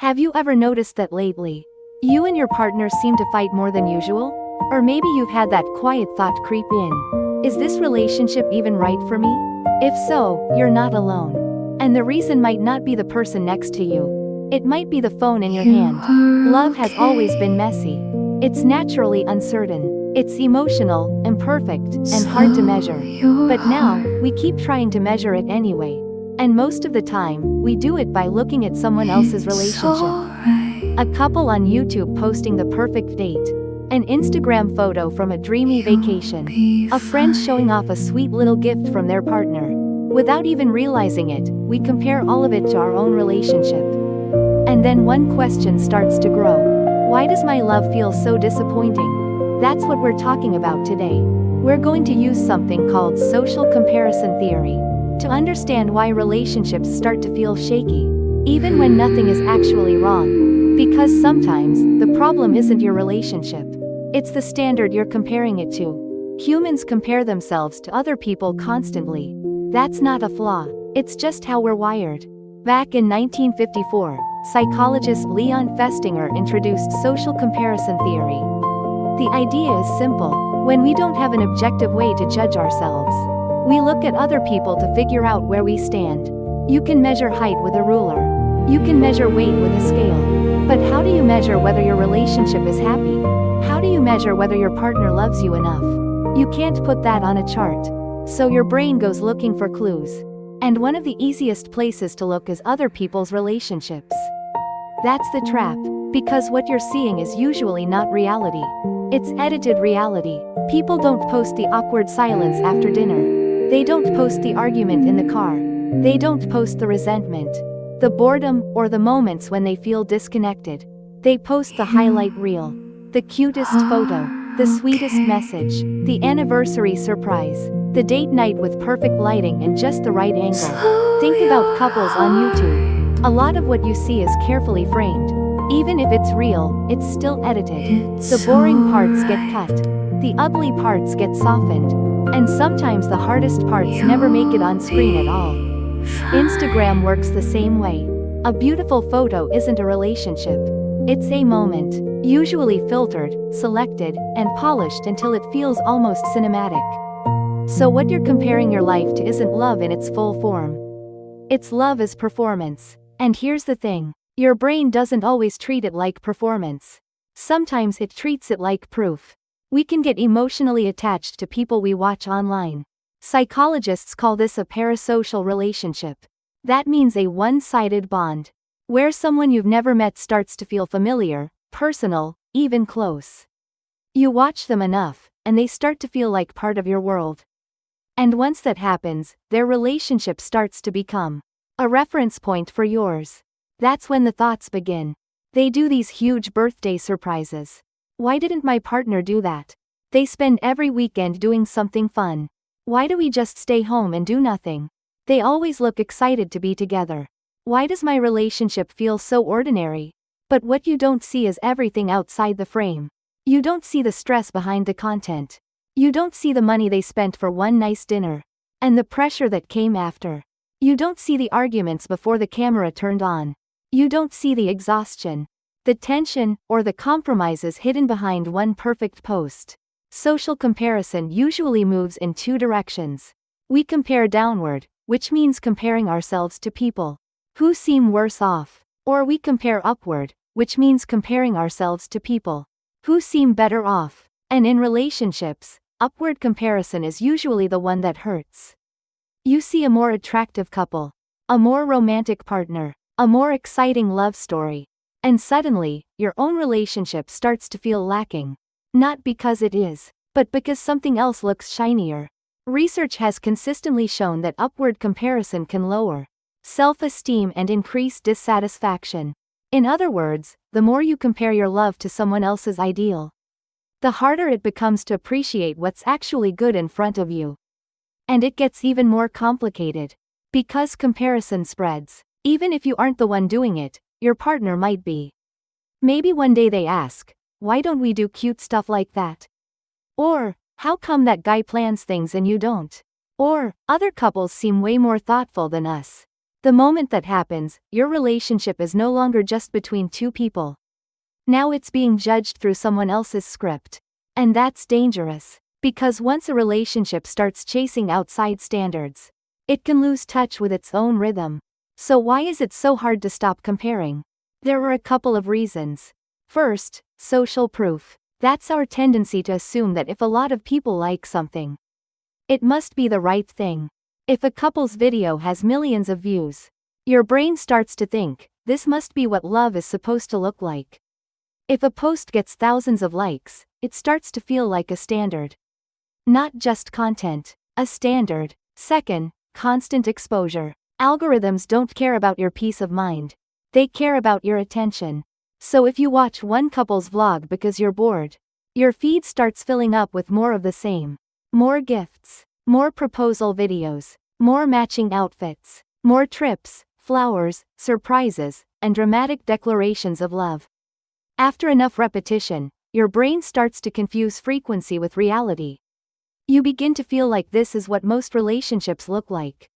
Have you ever noticed that lately, you and your partner seem to fight more than usual? Or maybe you've had that quiet thought creep in. Is this relationship even right for me? If so, you're not alone. And the reason might not be the person next to you. It might be the phone in your hand. Love has always been messy. It's naturally uncertain. It's emotional, imperfect, and hard to measure. But now, we keep trying to measure it anyway. And most of the time, we do it by looking at someone else's relationship. A couple on YouTube posting the perfect date. An Instagram photo from a dreamy vacation. A friend showing off a sweet little gift from their partner. Without even realizing it, we compare all of it to our own relationship. And then one question starts to grow. Why does my love feel so disappointing? That's what we're talking about today. We're going to use something called social comparison theory to understand why relationships start to feel shaky, even when nothing is actually wrong. Because sometimes, the problem isn't your relationship. It's the standard you're comparing it to. Humans compare themselves to other people constantly. That's not a flaw, it's just how we're wired. Back in 1954, psychologist Leon Festinger introduced social comparison theory. The idea is simple. When we don't have an objective way to judge ourselves, we look at other people to figure out where we stand. You can measure height with a ruler. You can measure weight with a scale. But how do you measure whether your relationship is happy? How do you measure whether your partner loves you enough? You can't put that on a chart. So your brain goes looking for clues. And one of the easiest places to look is other people's relationships. That's the trap, because what you're seeing is usually not reality. It's edited reality. People don't post the awkward silence after dinner. They don't post the argument in the car. They don't post the resentment, the boredom, or the moments when they feel disconnected. They post the highlight reel, the cutest photo, the sweetest message, the anniversary surprise, the date night with perfect lighting and just the right angle. Think about couples on YouTube. A lot of what you see is carefully framed. Even if it's real, it's still edited. The boring parts get cut. The ugly parts get softened. And sometimes the hardest parts never make it on screen at all. Instagram works the same way. A beautiful photo isn't a relationship. It's a moment, usually filtered, selected, and polished until it feels almost cinematic. So what you're comparing your life to isn't love in its full form. It's love as performance. And here's the thing. Your brain doesn't always treat it like performance. Sometimes it treats it like proof. We can get emotionally attached to people we watch online. Psychologists call this a parasocial relationship. That means a one-sided bond, where someone you've never met starts to feel familiar, personal, even close. You watch them enough, and they start to feel like part of your world. And once that happens, their relationship starts to become a reference point for yours. That's when the thoughts begin. They do these huge birthday surprises. Why didn't my partner do that? They spend every weekend doing something fun. Why do we just stay home and do nothing? They always look excited to be together. Why does my relationship feel so ordinary? But what you don't see is everything outside the frame. You don't see the stress behind the content. You don't see the money they spent for one nice dinner. And the pressure that came after. You don't see the arguments before the camera turned on. You don't see the exhaustion, the tension, or the compromises hidden behind one perfect post. Social comparison usually moves in two directions. We compare downward, which means comparing ourselves to people who seem worse off. Or we compare upward, which means comparing ourselves to people who seem better off. And in relationships, upward comparison is usually the one that hurts. You see a more attractive couple, a more romantic partner, a more exciting love story. And suddenly, your own relationship starts to feel lacking. Not because it is, but because something else looks shinier. Research has consistently shown that upward comparison can lower self-esteem and increase dissatisfaction. In other words, the more you compare your love to someone else's ideal, the harder it becomes to appreciate what's actually good in front of you. And it gets even more complicated. Because comparison spreads. Even if you aren't the one doing it, your partner might be. Maybe one day they ask, why don't we do cute stuff like that? Or, how come that guy plans things and you don't? Or, other couples seem way more thoughtful than us. The moment that happens, your relationship is no longer just between two people. Now it's being judged through someone else's script. And that's dangerous. Because once a relationship starts chasing outside standards, it can lose touch with its own rhythm. So why is it so hard to stop comparing? There are a couple of reasons. First, social proof. That's our tendency to assume that if a lot of people like something, it must be the right thing. If a couple's video has millions of views, your brain starts to think, this must be what love is supposed to look like. If a post gets thousands of likes, it starts to feel like a standard. Not just content, a standard. Second, constant exposure. Algorithms don't care about your peace of mind. They care about your attention. So if you watch one couple's vlog because you're bored, your feed starts filling up with more of the same. More gifts, more proposal videos, more matching outfits, more trips, flowers, surprises, and dramatic declarations of love. After enough repetition, your brain starts to confuse frequency with reality. You begin to feel like this is what most relationships look like.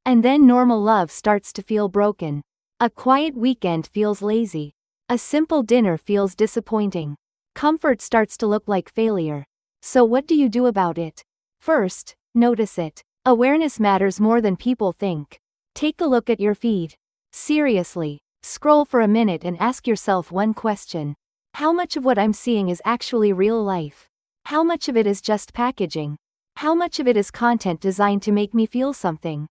And then normal love starts to feel broken. A quiet weekend feels lazy. A simple dinner feels disappointing. Comfort starts to look like failure. So what do you do about it? First, notice it. Awareness matters more than people think. Take a look at your feed. Seriously, scroll for a minute and ask yourself one question. How much of what I'm seeing is actually real life? How much of it is just packaging? How much of it is content designed to make me feel something?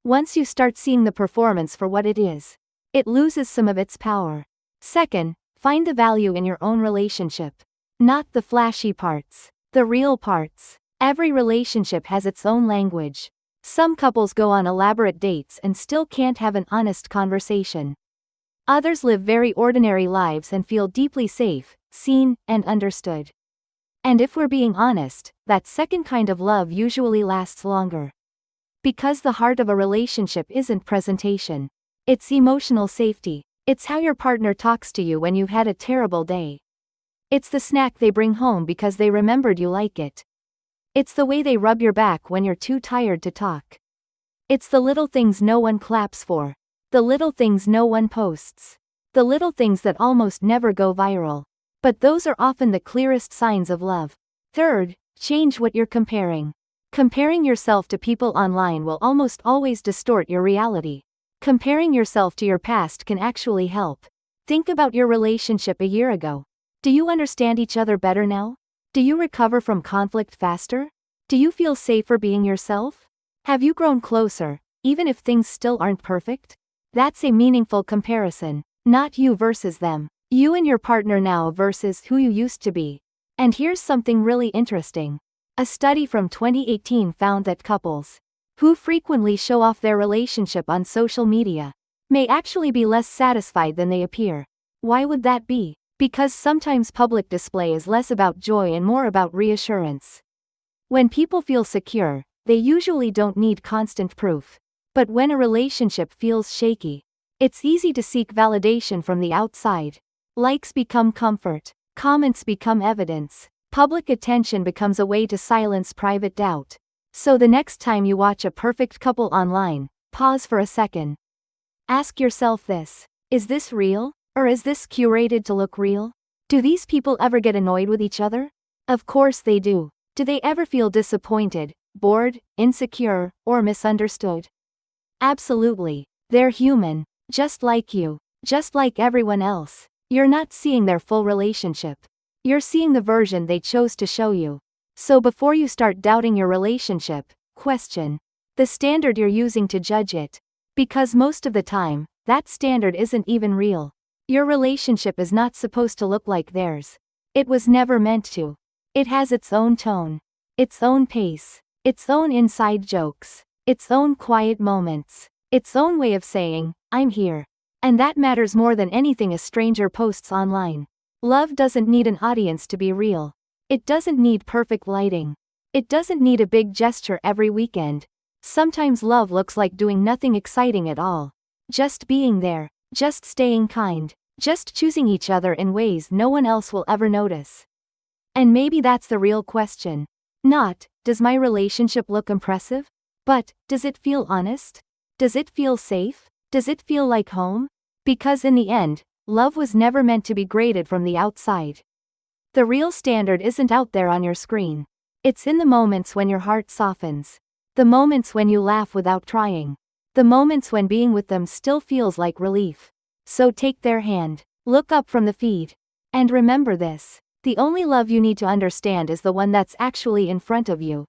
Once you start seeing the performance for what it is, it loses some of its power. Second, find the value in your own relationship. Not the flashy parts, the real parts. Every relationship has its own language. Some couples go on elaborate dates and still can't have an honest conversation. Others live very ordinary lives and feel deeply safe, seen, and understood. And if we're being honest, that second kind of love usually lasts longer. Because the heart of a relationship isn't presentation. It's emotional safety. It's how your partner talks to you when you've had a terrible day. It's the snack they bring home because they remembered you like it. It's the way they rub your back when you're too tired to talk. It's the little things no one claps for. The little things no one posts. The little things that almost never go viral. But those are often the clearest signs of love. Third, change what you're comparing. Comparing yourself to people online will almost always distort your reality. Comparing yourself to your past can actually help. Think about your relationship a year ago. Do you understand each other better now? Do you recover from conflict faster? Do you feel safer being yourself? Have you grown closer, even if things still aren't perfect? That's a meaningful comparison. Not you versus them. You and your partner now versus who you used to be. And here's something really interesting. A study from 2018 found that couples who frequently show off their relationship on social media may actually be less satisfied than they appear. Why would that be? Because sometimes public display is less about joy and more about reassurance. When people feel secure, they usually don't need constant proof. But when a relationship feels shaky, it's easy to seek validation from the outside. Likes become comfort. Comments become evidence. Public attention becomes a way to silence private doubt. So the next time you watch a perfect couple online, pause for a second. Ask yourself this: is this real? Or is this curated to look real? Do these people ever get annoyed with each other? Of course they do. Do they ever feel disappointed, bored, insecure, or misunderstood? Absolutely. They're human. Just like you. Just like everyone else. You're not seeing their full relationship. You're seeing the version they chose to show you. So before you start doubting your relationship, question the standard you're using to judge it. Because most of the time, that standard isn't even real. Your relationship is not supposed to look like theirs. It was never meant to. It has its own tone, its own pace, its own inside jokes, its own quiet moments, its own way of saying, I'm here. And that matters more than anything a stranger posts online. Love doesn't need an audience to be real. It doesn't need perfect lighting. It doesn't need a big gesture every weekend. Sometimes love looks like doing nothing exciting at all. Just being there. Just staying kind. Just choosing each other in ways no one else will ever notice. And maybe that's the real question. Not, does my relationship look impressive? But, does it feel honest? Does it feel safe? Does it feel like home? Because in the end, love was never meant to be graded from the outside. The real standard isn't out there on your screen. It's in the moments when your heart softens. The moments when you laugh without trying. The moments when being with them still feels like relief. So take their hand, look up from the feed. And remember this: the only love you need to understand is the one that's actually in front of you.